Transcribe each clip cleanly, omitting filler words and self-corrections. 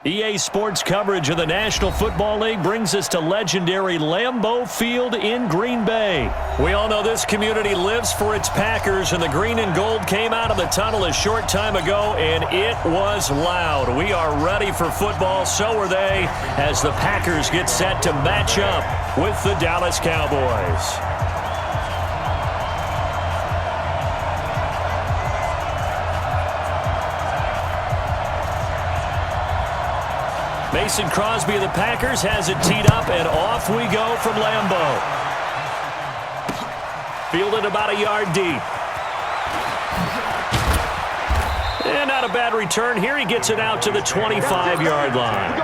EA Sports coverage of the National Football League brings us to legendary Lambeau Field in Green Bay. We all know this community lives for its Packers, and the green and gold came out of the tunnel a short time ago, and it was loud. We are ready for football, so are they, as the Packers get set to match up with the Dallas Cowboys. Mason Crosby of the Packers has it teed up, and off we go from Lambeau. Fielded about a yard deep. And not a bad return here. He gets it out to the 25-yard line.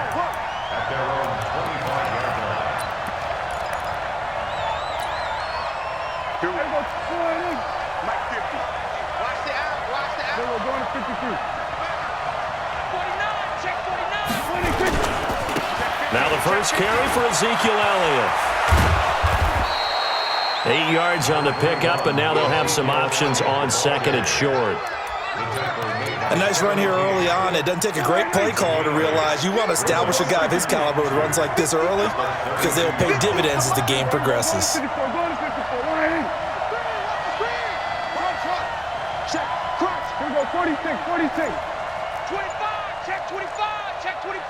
Now the first carry for Ezekiel Elliott. 8 yards on the pickup, and now they'll have some options on second and short. A nice run here early on. It doesn't take a great play caller to realize you want to establish a guy of his caliber with runs like this early, because they'll pay dividends as the game progresses. Check, crunch. Here we go, 46, 26. 25, check 25, check 25.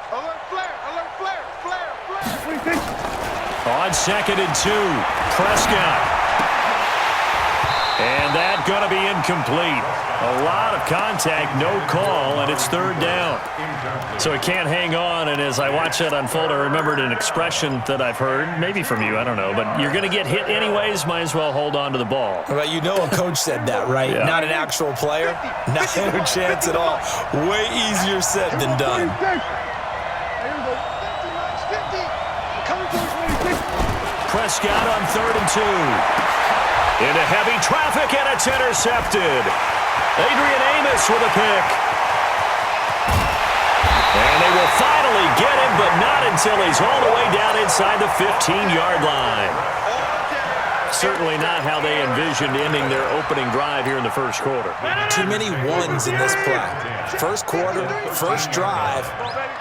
Alert flare, alert flare, flare, flare. 26. On second and 2, Prescott. And that's going to be incomplete. A lot of contact, no call, and it's third down. So he can't hang on, and as I watch that unfold, I remembered an expression that I've heard, maybe from you, I don't know, but you're going to get hit anyways, might as well hold on to the ball. Well, you know a coach said that, right? Yeah. Not an actual player. Not a chance at all. Way easier said than done. Prescott on third and 2. Into heavy traffic, and it's intercepted. Adrian Amos with a pick. And they will finally get him, but not until he's all the way down inside the 15-yard line. Certainly not how they envisioned ending their opening drive here in the first quarter. Too many ones in this play. First quarter, first drive,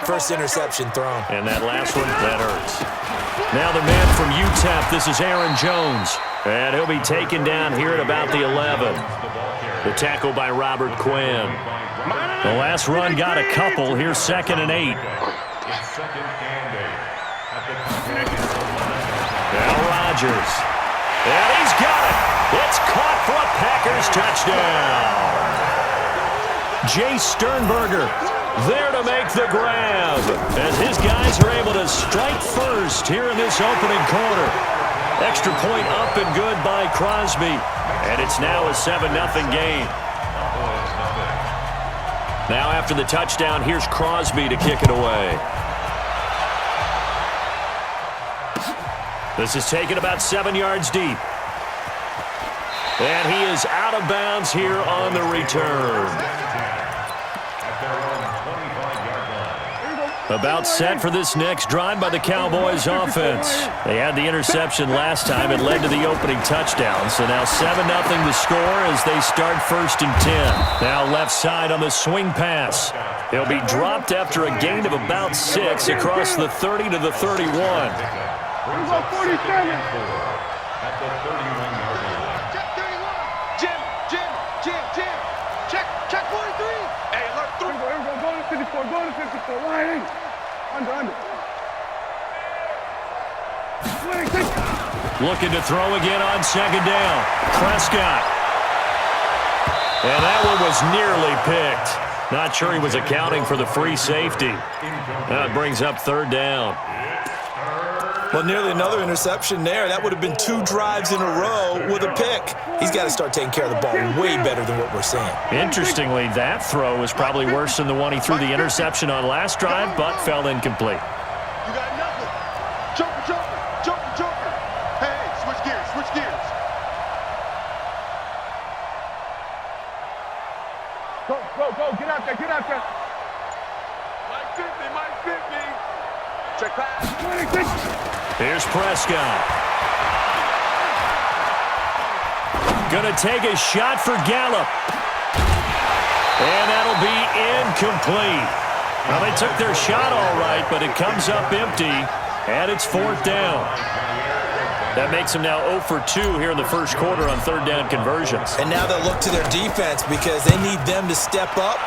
first interception thrown. And that last one, that hurts. Now the man from UTEP, this is Aaron Jones. And he'll be taken down here at about the 11. The tackle by Robert Quinn. The last run got a couple. Here's second and 8. Now Rodgers. And he's got it. It's caught for a Packers touchdown. Jay Sternberger there to make the grab, as his guys are able to strike first here in this opening quarter. Extra point up and good by Crosby, and it's now a 7-0 game. Now after the touchdown, here's Crosby to kick it away. This is taken about 7 yards deep. And he is out of bounds here on the return. About set for this next drive by the Cowboys offense. They had the interception last time. It led to the opening touchdown. So now 7-0 the score as they start first and 10. Now left side on the swing pass. He'll be dropped after a gain of about 6 across the 30 to the 31. Here we go, 47. At the 31-yard line. Check 31. Jim. Check 43. Hey, alert 3. Here we go, go to 54, line 8. Under. Looking to throw again on second down. Prescott. And that one was nearly picked. Not sure he was accounting for the free safety. That brings up third down. Well, nearly another interception there. That would have been 2 drives in a row with a pick. He's got to start taking care of the ball way better than what we're seeing. Interestingly, that throw was probably worse than the one he threw the interception on last drive, but fell incomplete. You got nothing. Jumper. Hey, switch gears. Go. Get out there. Mike 50. Check pass. Here's Prescott. Gonna take a shot for Gallup. And that'll be incomplete. Well, they took their shot all right, but it comes up empty, and it's 4th down. That makes them now 0 for 2 here in the first quarter on 3rd down conversions. And now they'll look to their defense because they need them to step up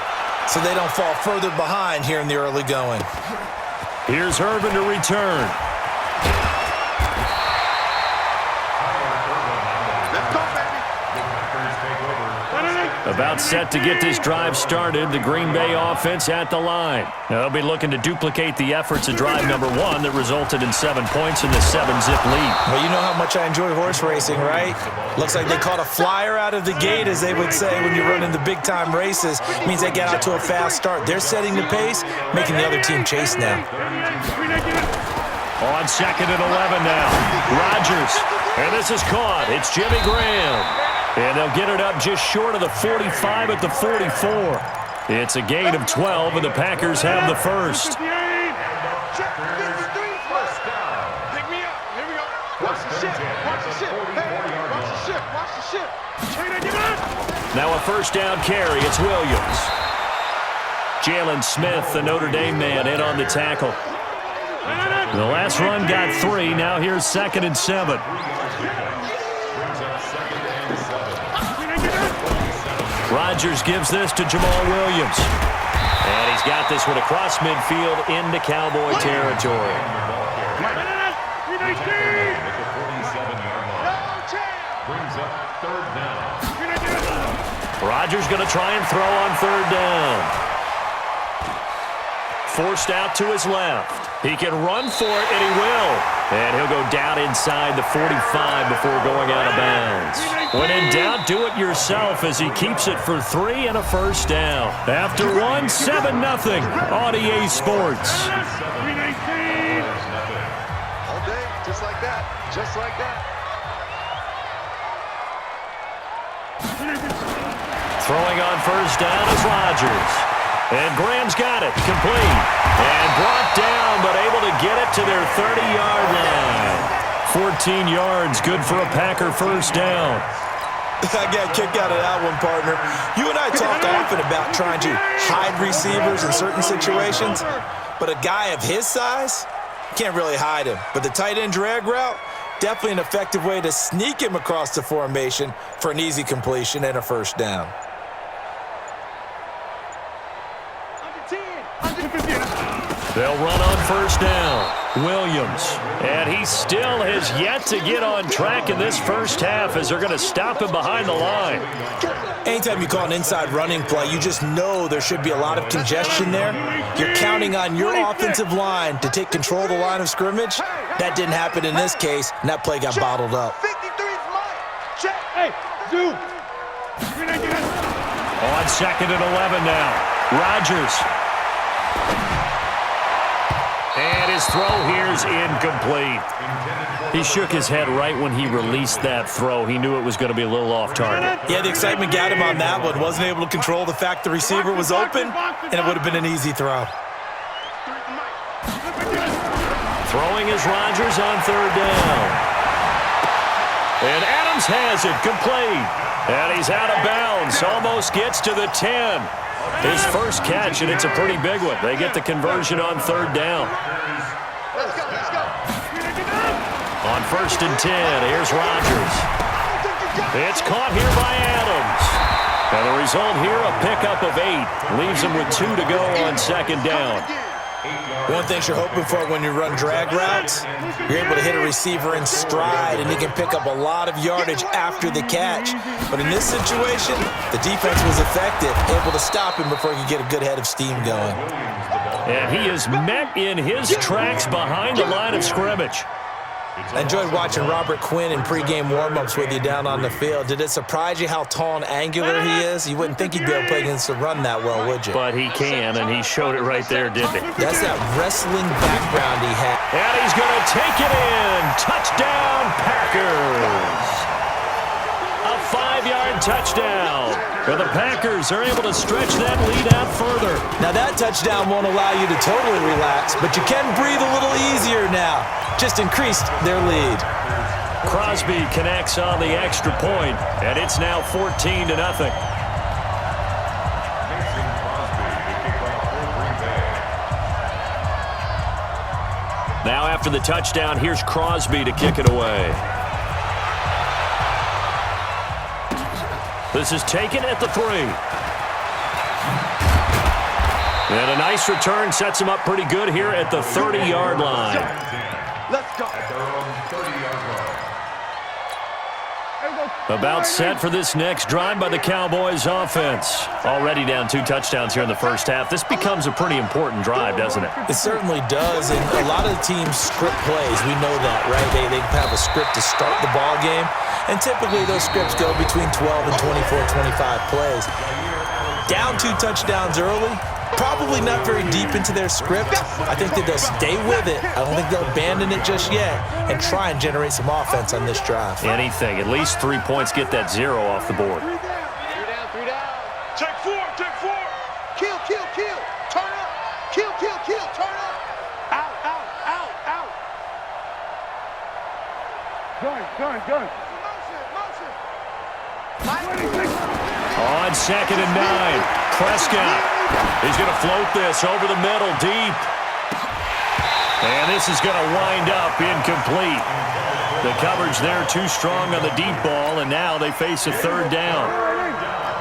so they don't fall further behind here in the early going. Here's Irvin to return. About set to get this drive started. The Green Bay offense at the line. Now they'll be looking to duplicate the efforts of drive number 1 that resulted in 7 points in the 7-zip lead. Well, you know how much I enjoy horse racing, right? Looks like they caught a flyer out of the gate, as they would say when you run in the big-time races. It means they get out to a fast start. They're setting the pace, making the other team chase now. On 2nd and 11 now. Rodgers. And this is caught. It's Jimmy Graham. And they'll get it up just short of the 45 at the 44. It's a gain of 12, and the Packers have the first. Pick me up. Here we go. Watch the ship. Watch the ship. Hey, watch the ship. Watch the ship. Now a first down carry. It's Williams. Jalen Smith, the Notre Dame man, in on the tackle. The last run got 3. Now here's 2nd and 7. Rodgers gives this to Jamal Williams. And he's got this one across midfield into Cowboy territory. Rodgers going to try and throw on 3rd down. Forced out to his left. He can run for it, and he will. And he'll go down inside the 45 before going out of bounds. When in doubt, do it yourself as he keeps it for 3 and a first down. After 1, 7-0 on EA Sports. All day, just like that. Just like that. Throwing on first down is Rodgers. And Graham's got it, complete. And brought down, but able to get it to their 30-yard line. 14 yards, good for a Packer first down. I got a kick out of that one, partner. You and I talk often about trying to hide receivers in certain situations, but a guy of his size, can't really hide him. But the tight end drag route, definitely an effective way to sneak him across the formation for an easy completion and a first down. They'll run on first down. Williams. And he still has yet to get on track in this first half as they're going to stop him behind the line. Anytime you call an inside running play, you just know there should be a lot of congestion there. You're counting on your offensive line to take control of the line of scrimmage. That didn't happen in this case, and that play got bottled up. On 2nd and 11 now. Rodgers. And his throw here's incomplete. He shook his head right when he released that throw. He knew it was going to be a little off target. Yeah, the excitement got him on that one. Wasn't able to control the fact the receiver was open, and it would have been an easy throw. Throwing is Rodgers on 3rd down. And Adams has it complete. And he's out of bounds. Almost gets to the 10. His first catch, and it's a pretty big one. They get the conversion on 3rd down. Let's go, let's go. On 1st and 10, here's Rodgers. It's caught here by Adams. And the result here, a pickup of 8. Leaves him with 2 to go on 2nd down. One thing you're hoping for when you run drag routes, you're able to hit a receiver in stride, and he can pick up a lot of yardage after the catch. But in this situation, the defense was effective, able to stop him before he could get a good head of steam going. And he is met in his tracks behind the line of scrimmage. I enjoyed watching Robert Quinn in pregame warm-ups with you down on the field. Did it surprise you how tall and angular he is? You wouldn't think he'd be able to play against the run that well, would you? But he can, and he showed it right there, didn't he? That's that wrestling background he had. And he's going to take it in. Touchdown, Packers. A 5-yard touchdown. But the Packers are able to stretch that lead out further. Now that touchdown won't allow you to totally relax, but you can breathe a little easier now. Just increased their lead. Crosby connects on the extra point, and it's now 14-0. After the touchdown, here's Crosby to kick it away. This is taken at the 3. And a nice return sets him up pretty good here at the 30-yard line. Let's go. About set for this next drive by the Cowboys offense. Already down 2 touchdowns here in the first half. This becomes a pretty important drive, doesn't it? It certainly does, and a lot of the teams script plays. We know that, right? They have a script to start the ball game, and typically those scripts go between 12 and 24, 25 plays. Down 2 touchdowns early, probably not very deep into their script. I think that they'll stay with it. I don't think they'll abandon it just yet and try and generate some offense on this drive. Anything. At least 3 points, get that 0 off the board. 3 down. Take 4. Kill. Turn up. Kill. Turn up. Out. Gun. Motion. On 2nd and 9, Prescott. He's going to float this over the middle, deep. And this is going to wind up incomplete. The coverage there too strong on the deep ball, and now they face a 3rd down.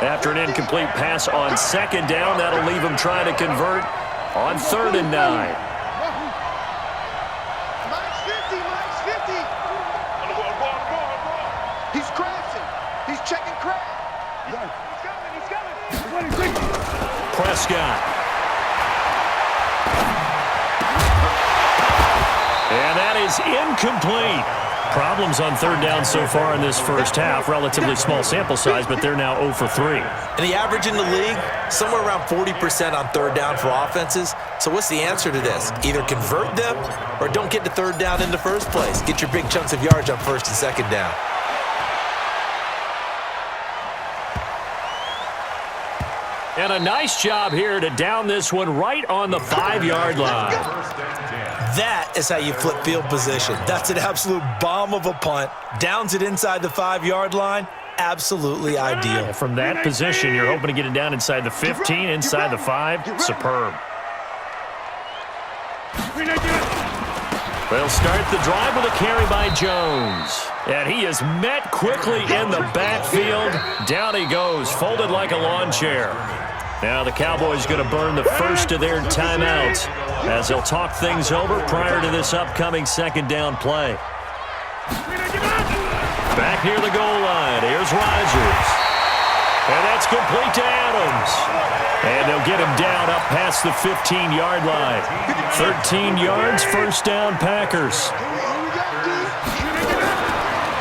After an incomplete pass on 2nd down, that'll leave them trying to convert on 3rd and 9. Mike's 50. He's crashing. He's checking crash. He's coming. Prescott. And that is incomplete. Problems on 3rd down so far in this first half. Relatively small sample size, but they're now 0 for 3. And the average in the league, somewhere around 40% on 3rd down for offenses. So what's the answer to this? Either convert them or don't get to 3rd down in the first place. Get your big chunks of yards on 1st and 2nd down. And a nice job here to down this one right on the 5-yard line. That is how you flip field position. That's an absolute bomb of a punt. Downs it inside the 5-yard line. Absolutely ideal. From that position, you're hoping to get it down inside the 15, inside the 5. Superb. They'll start the drive with a carry by Jones. And he is met quickly in the backfield. Down he goes, folded like a lawn chair. Now the Cowboys going to burn the first of their timeouts as they'll talk things over prior to this upcoming 2nd down play. Back near the goal line, here's Rodgers. And that's complete to Adams. And they'll get him down up past the 15-yard line. 13 yards, 1st down Packers.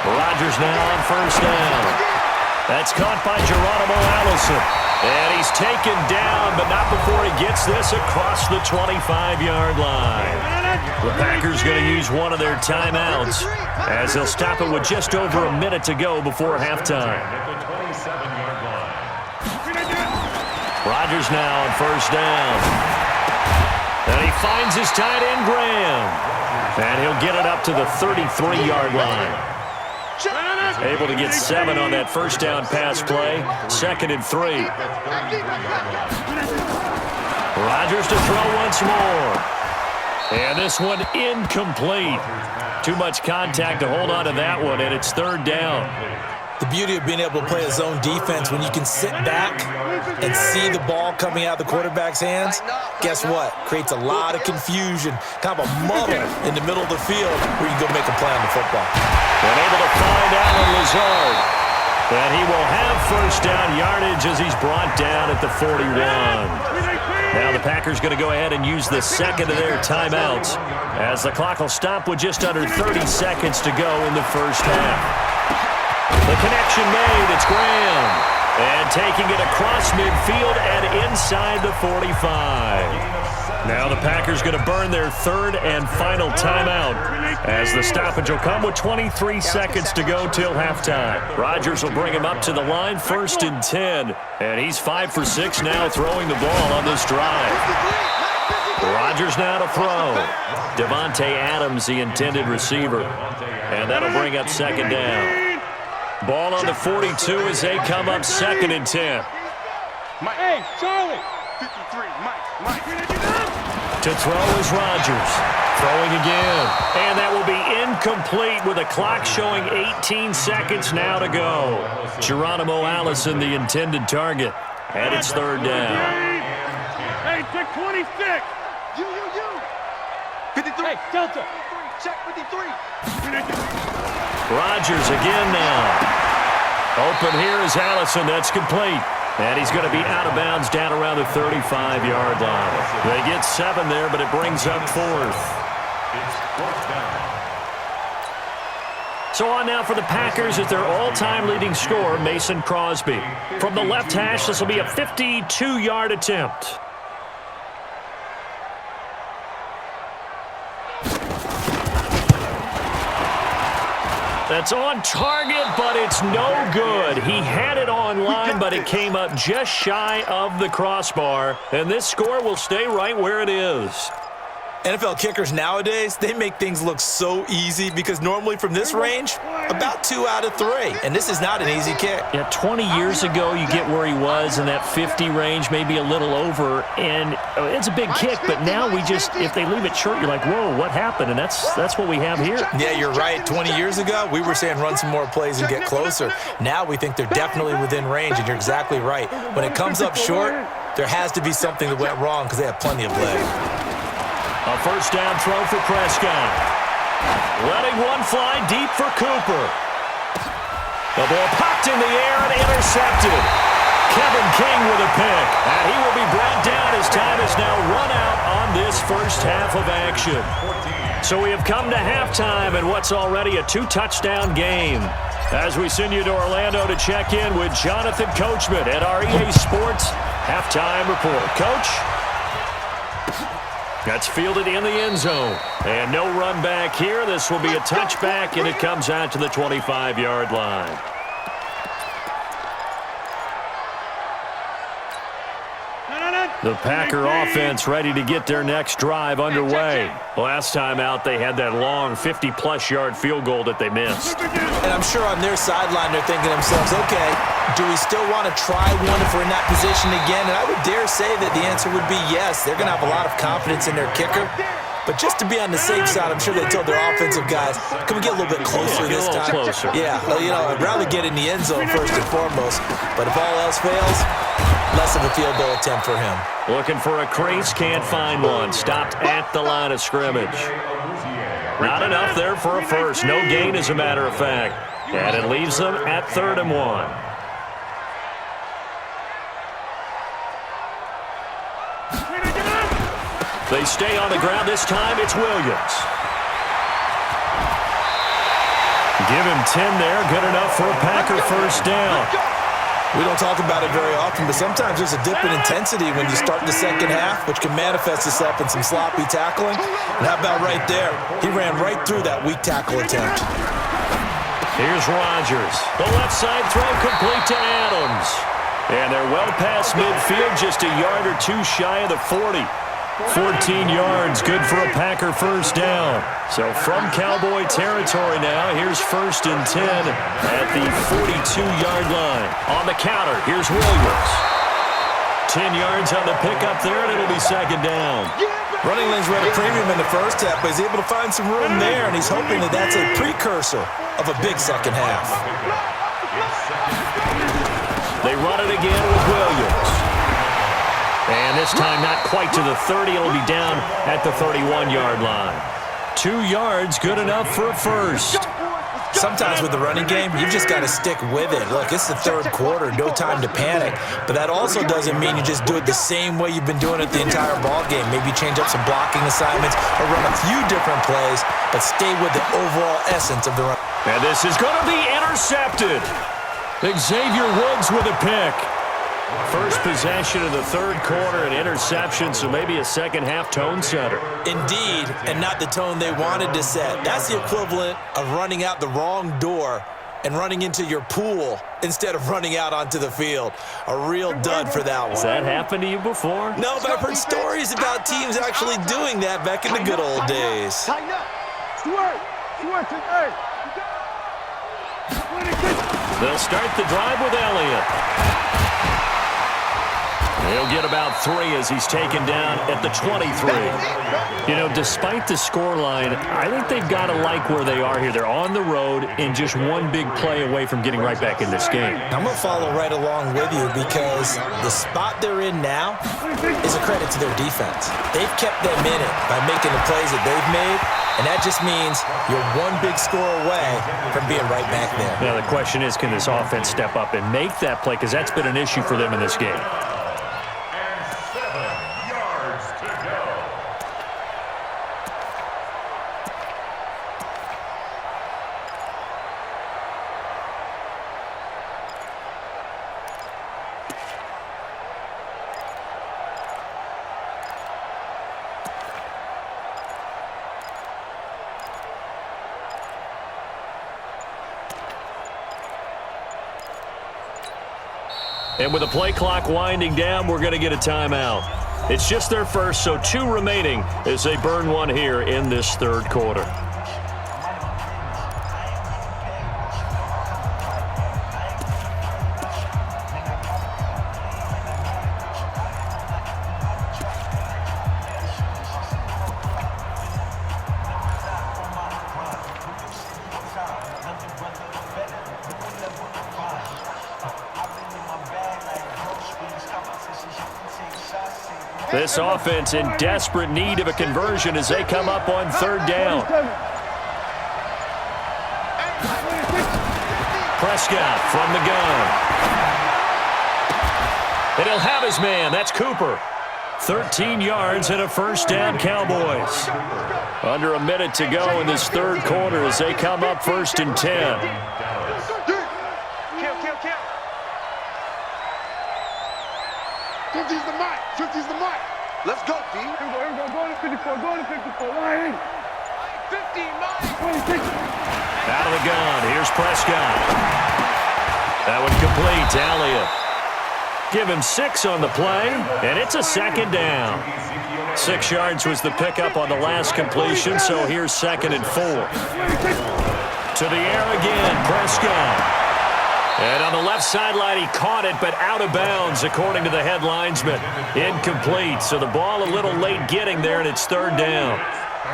Rodgers now on 1st down. That's caught by Geronimo Allison. And he's taken down, but not before he gets this across the 25-yard line. The Packers going to use one of their timeouts as they'll stop it with just over a minute to go before halftime. Rodgers now on 1st down. And he finds his tight end, Graham. And he'll get it up to the 33-yard line. Able to get 7 on that 1st down pass play. 2nd and 3. Rodgers to throw once more. And this one incomplete. Too much contact to hold on to that one, and it's 3rd down. The beauty of being able to play a zone defense when you can sit back and see the ball coming out of the quarterback's hands, guess what? Creates a lot of confusion, kind of a muddle in the middle of the field where you can go make a play on the football. And able to find Allen Lazard. And he will have 1st down yardage as he's brought down at the 41. Now the Packers going to go ahead and use the 2nd of their timeouts as the clock will stop with just under 30 seconds to go in the first half. The connection made. It's Graham. And taking it across midfield and inside the 45. Now the Packers going to burn their 3rd and final timeout as the stoppage will come with 23 seconds to go till halftime. Rodgers will bring him up to the line, 1st and 10. And he's 5 for 6 now throwing the ball on this drive. Rodgers now to throw. Devontae Adams, the intended receiver. And that'll bring up 2nd down. Ball on the 42 as they come up 2nd and 10. Hey, Charlie. 53, Mike. To throw is Rodgers. Throwing again. And that will be incomplete with a clock showing 18 seconds now to go. Geronimo Allison, the intended target. And it's third down. Hey, check 26. You. 53. Hey, Delta. Check 53. Rodgers again now. Open here is Allison. That's complete. And he's going to be out of bounds down around the 35-yard line. They get 7 there, but it brings up 4th. So on now for the Packers at their all-time leading scorer, Mason Crosby. From the left hash, this will be a 52-yard attempt. That's on target, but it's no good. He had it on line, but it came up just shy of the crossbar. And this score will stay right where it is. NFL kickers nowadays, they make things look so easy because normally from this range, about 2 out of 3. And this is not an easy kick. Yeah, 20 years ago, you get where he was in that 50 range, maybe a little over. And it's a big kick, but now we just, if they leave it short, you're like, whoa, what happened? And that's what we have here. Yeah, you're right. 20 years ago, we were saying run some more plays and get closer. Now we think they're definitely within range, and you're exactly right. When it comes up short, there has to be something that went wrong because they have plenty of leg. A first down throw for Prescott. Letting one fly deep for Cooper. The ball popped in the air and intercepted. Kevin King with a pick. And he will be brought down as time is now run out on this first half of action. So we have come to halftime in what's already a 2-touchdown game. As we send you to Orlando to check in with Jonathan Coachman at our EA Sports Halftime Report. Coach? That's fielded in the end zone. And no run back here. This will be a touchback, and it comes out to the 25-yard line. The Packer offense ready to get their next drive underway. Last time out, they had that long 50-plus yard field goal that they missed. And I'm sure on their sideline, they're thinking to themselves, okay, do we still want to try one if we're in that position again? And I would dare say that the answer would be yes. They're going to have a lot of confidence in their kicker. But just to be on the safe side, I'm sure they told their offensive guys, can we get a little bit closer this time? Closer. Yeah, well, I'd rather get in the end zone first and foremost. But if all else fails, less of a field goal attempt for him. Looking for a crease, can't find one. Stopped at the line of scrimmage. Not enough there for a first. No gain, as a matter of fact. And it leaves them at 3rd and 1. They stay on the ground. This time it's Williams. Give him 10 there. Good enough for a Packer first down. We don't talk about it very often, but sometimes there's a dip in intensity when you start the second half, which can manifest itself in some sloppy tackling. And how about right there? He ran right through that weak tackle attempt. Here's Rodgers. The left side throw complete to Adams. And they're well past midfield, just a yard or two shy of the 40. 14 yards, good for a Packer first down. So from Cowboy territory now, here's 1st and 10 at the 42-yard line. On the counter, here's Williams. 10 yards on the pickup there, and it'll be 2nd down. Running lanes were at a premium in the first half, but he's able to find some room there, and he's hoping that that's a precursor of a big second half. They run it again with Williams. And this time not quite to the 30. It'll be down at the 31-yard line. 2 yards, good enough for a first. Sometimes with the running game, you've just got to stick with it. Look, it's the 3rd quarter, no time to panic. But that also doesn't mean you just do it the same way you've been doing it the entire ball game. Maybe change up some blocking assignments or run a few different plays, but stay with the overall essence of the run. And this is going to be intercepted. Xavier Woods with a pick. First possession of the 3rd quarter, an interception, so maybe a second-half tone setter. Indeed, and not the tone they wanted to set. That's the equivalent of running out the wrong door and running into your pool instead of running out onto the field. A real dud for that one. Has that happened to you before? No, but I've heard stories about teams actually doing that back in the good old days. Tighten up. Stuart today. They'll start the drive with Elliott. He'll get about 3 as he's taken down at the 23. You know, despite the scoreline, I think they've got to like where they are here. They're on the road and just one big play away from getting right back in this game. I'm going to follow right along with you because the spot they're in now is a credit to their defense. They've kept them in it by making the plays that they've made, and that just means you're one big score away from being right back there. Now, the question is, can this offense step up and make that play? Because that's been an issue for them in this game. And with the play clock winding down, we're going to get a timeout. It's just their first, so 2 remaining as they burn one here in this third quarter. This offense in desperate need of a conversion as they come up on third down. Prescott from the gun. And he'll have his man. That's Cooper. 13 yards and a first down, Cowboys. Under a minute to go in this third quarter as they come up 1st and 10. Let's go, D. Here we go. Go to 54. Go to 54. Line. 50, 26. Out of the gun. Here's Prescott. That one complete. Elliott. Give him 6 on the play, and it's a second down. 6 yards was the pickup on the last completion, so here's 2nd and 4. To the air again, Prescott. And on the left sideline, he caught it, but out of bounds, according to the head linesman. Incomplete, so the ball a little late getting there, and it's third down.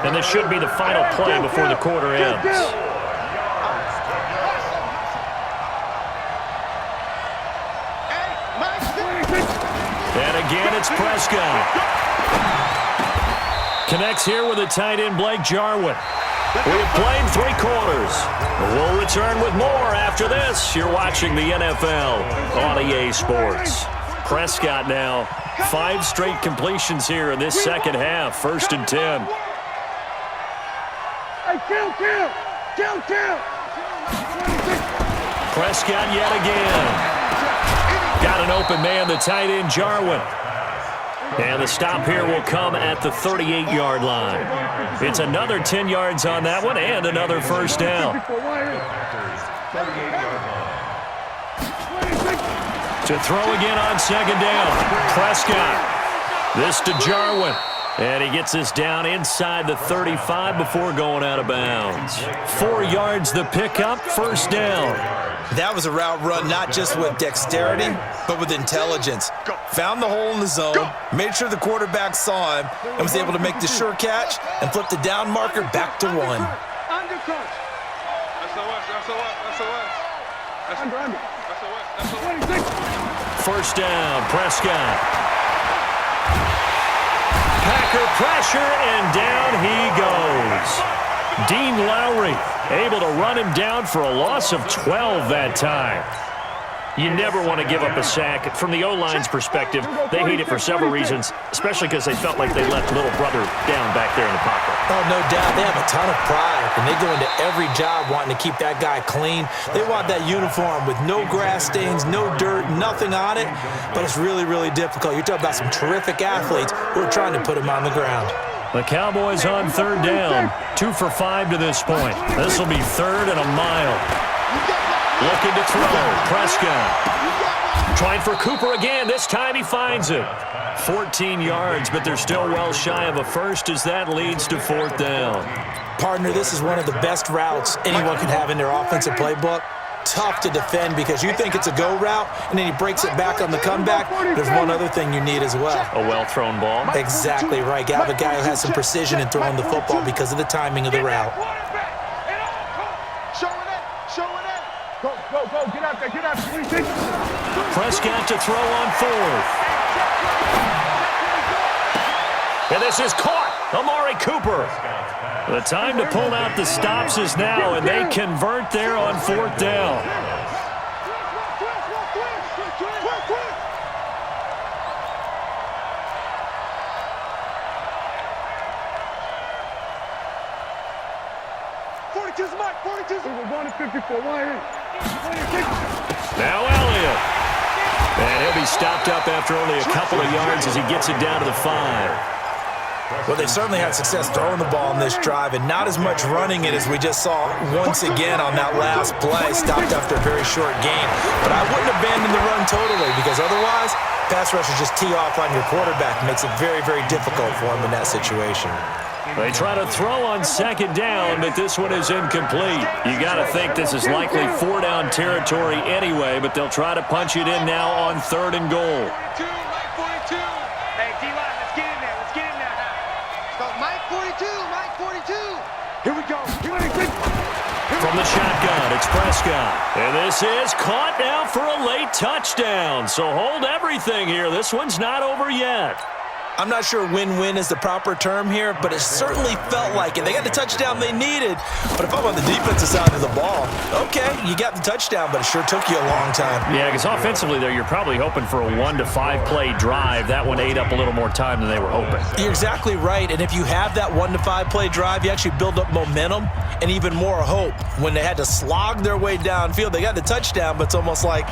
And this should be the final play before the quarter ends. And again, it's Prescott. Connects here with the tight end, Blake Jarwin. We've played 3 quarters. We'll return with more after this. You're watching the NFL on EA Sports. Prescott now, 5 straight completions here in this second half. 1st and 10. Hey, kill. Prescott yet again. Got an open man, the tight end, Jarwin. And the stop here will come at the 38-yard line. It's another 10 yards on that one and another first down. To throw again on 2nd down. Prescott. This to Jarwin. And he gets this down inside the 35 before going out of bounds. 4 yards the pickup, first down. That was a route run not just with dexterity, but with intelligence. Found the hole in the zone, made sure the quarterback saw him, and was able to make the sure catch and flip the down marker back to 1. First down, Prescott. Packer pressure, and down he goes. Dean Lowry able to run him down for a loss of 12 that time. You never want to give up a sack. From the O-line's perspective, they hate it for several reasons, especially because they felt like they left little brother down back there in the pocket. Oh, no doubt. They have a ton of pride, and they go into every job wanting to keep that guy clean. They want that uniform with no grass stains, no dirt, nothing on it, but it's really, really difficult. You're talking about some terrific athletes who are trying to put him on the ground. The Cowboys on third down, 2 for 5 to this point. This will be 3rd and a mile. Looking to throw, Prescott. Trying for Cooper again. This time he finds it. 14 yards, but they're still well shy of a first as that leads to 4th down. Partner, this is one of the best routes anyone can have in their offensive playbook. tough to defend because you think it's a go route, and then he breaks it back on the comeback. There's one other thing you need as well. A well-thrown ball. Exactly right. You have a guy who has some precision in throwing the football because of the timing of the route. Go, get out there, get out there. Prescott to throw on fourth. And this is caught. Amari Cooper. The time to pull out the stops is now, and they convert there on fourth down. We're going to 54. Now Elliott. And he'll be stopped up after only a couple of yards as he gets it down to the 5. Well, they've certainly had success throwing the ball in this drive and not as much running it as we just saw once again on that last play, stopped after a very short gain. But I wouldn't abandon the run totally because otherwise, pass rushers just tee off on your quarterback. Makes it very, very difficult for him in that situation. They try to throw on second down, but this one is incomplete. You got to think this is likely 4-down territory anyway, but they'll try to punch it in now on third and goal. From the shotgun, it's Prescott. And this is caught now for a late touchdown. So hold everything here. This one's not over yet. I'm not sure win-win is the proper term here, but it certainly felt like it. They got the touchdown they needed, but if I'm on the defensive side of the ball, okay, you got the touchdown, but it sure took you a long time. Yeah, because offensively, though, you're probably hoping for a 1 to 5 play drive. That one ate up a little more time than they were hoping. You're exactly right, and if you have that 1 to 5 play drive, you actually build up momentum and even more hope. When they had to slog their way downfield, they got the touchdown, but it's almost like,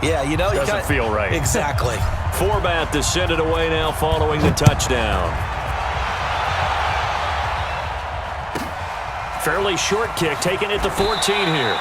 yeah, you know, doesn't feel right. Exactly. Forbath to send it away now following the touchdown. Fairly short kick, taken at the 14 here.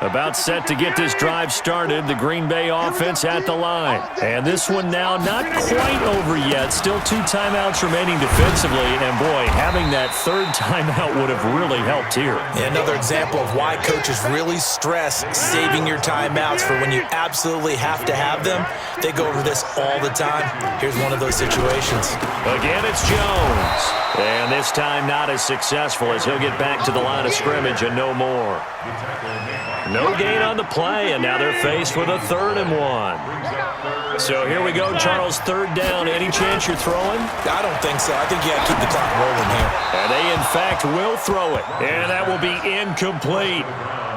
About set to get this drive started. The Green Bay offense at the line. And this one now not quite over yet. Still 2 timeouts remaining defensively. And, boy, having that third timeout would have really helped here. Yeah, another example of why coaches really stress saving your timeouts for when you absolutely have to have them. They go over this all the time. Here's one of those situations. Again, it's Jones. And this time not as successful as he'll get back to the line of scrimmage and no more. No gain on the play, and now they're faced with a 3rd and 1. So here we go, Charles, 3rd down. Any chance you're throwing? I don't think so. I think you got to keep the clock rolling here. And they, in fact, will throw it. And that will be incomplete.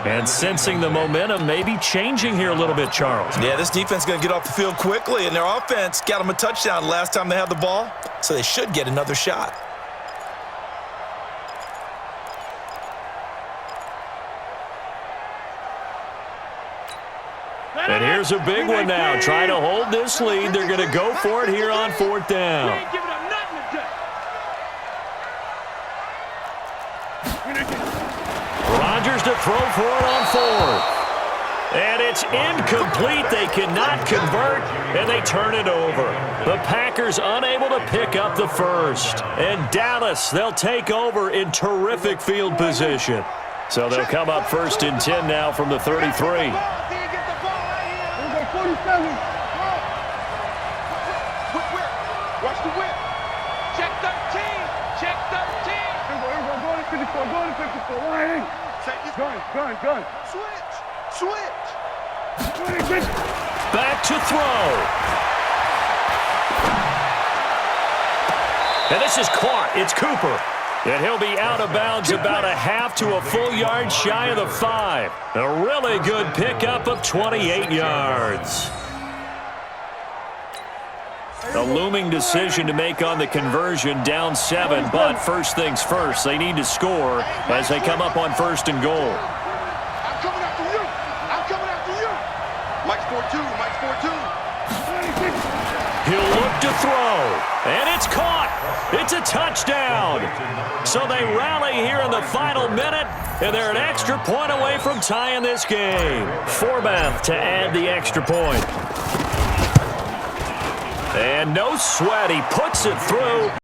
And sensing the momentum maybe changing here a little bit, Charles. Yeah, this defense is going to get off the field quickly, and their offense got them a touchdown last time they had the ball, so they should get another shot. And here's a big one now. Trying to hold this lead. They're going to go for it here on 4th down. Rodgers to throw for it on 4th. And it's incomplete. They cannot convert, and they turn it over. The Packers unable to pick up the first. And Dallas, they'll take over in terrific field position. So they'll come up 1st and 10 now from the 33. Watch the whip. Check 13. Check 13. Go to 54. Go to 54. Gun. Switch. Back to throw. And this is caught. It's Cooper. And he'll be out of bounds about a half to a full yard shy of the 5. A really good pickup of 28 yards. A looming decision to make on the conversion, down 7, but first things first, they need to score as they come up on 1st and goal. I'm coming after you. Mike's 4-2. He'll look to throw, and it's caught. It's a touchdown. So they rally here in the final minute, and they're an extra point away from tying this game. Forbath to add the extra point. And no sweat. He puts it through.